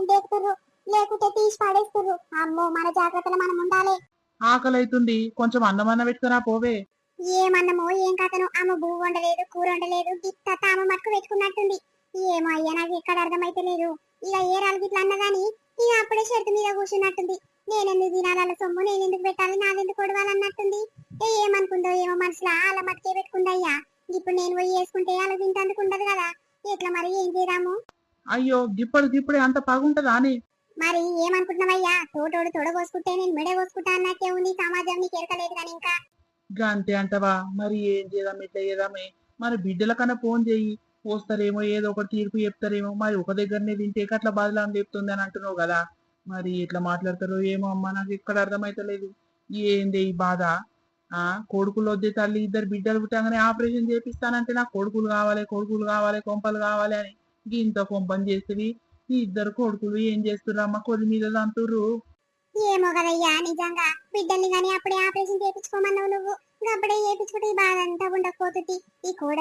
దేకుతుర్రు, లేకుంటే తీసి పడేస్తుర్రు. అమ్మో, మన జాగ్రత్తలో మనం ఉండాలి. ఆకలి అవుతుంది, కొంచెం అన్నమన్న పెట్టుకురా పోవే. ఏమన్నమో ఏం కథను, అమ్మ బువ్వ వండలేదు, కూర వండలేదు, గిత్త తామ మట్టుకు పెట్టుకున్నట్టుంది. ఏమో అయ్యా, నాకు ఎక్కడ అర్థమైతే లేదు. ఇక ఏరాలు గిట్ల అన్నగాని ఇక అప్పుడే షర్టు మీద కూర్చున్నట్టుంది. నేనెందుకు తినాల సొమ్ము, నేనెందుకు పెట్టాలి, నాదెందుకు కొడవాలన్నట్టుంది. ఏమనుకుందో ఏమో మనసులో, అలా మట్టుకే పెట్టుకుందయ్యా. ఇప్పుడు నేను పోయి వేసుకుంటే అలా తింటందుకు ఉండదు కదా. ఎట్లా మరి, ఏం చేద్దాము? అయ్యో, గిప్పుడే అంత పగుంటదా అని. మరి ఏమనుకుంటున్నావయ్యా, తోటోడు తొడగోసుకుంటే నేను మెడ కోసుకుంటా అన్నట్టే ఉంది. సమాజం నీకు ఎరకలేదు కానీ ఇంకా. గా అంతే అంటవా? మరి ఏం చేద్దాం, ఎట్లా చేద్దామే? మరి బిడ్డల కన్నా ఫోన్ చెయ్యి, వస్తారేమో, ఏదో ఒకటి తీర్పు చెప్తారేమో. మరి ఒక దగ్గరనే తింటే అట్లా బాధలు చెప్తుంది అని అంటున్నావు కదా. మరి ఎట్లా మాట్లాడతారో ఏమో అమ్మ, నాకు ఇక్కడ అర్థమైతలేదు. ఏంది ఈ బాధ? ఆ కొడుకులు వద్దే తల్లి, ఇద్దరు బిడ్డలు పుట్టగానే ఆపరేషన్ చేపిస్తానంటే నాకు కొడుకులు కావాలి, కొంపలు కావాలి అని ఇంత కొంపని చేస్తుంది. ఈ ఇద్దరు కొడుకులు ఏం చేస్తుర్రు అమ్మ, కొద్ది మీద తంతుర్రు. ఏమో కదయ్యా, నిజంగా బిడ్డల్ని గాని అప్పుడే ఆపరేషన్ చేయించుకోమన్నావు నువ్వు. అప్పుడే చేయించుకుంటే ఈ బాధ అంతా ఉండకపోతుంది. ఈ కోడ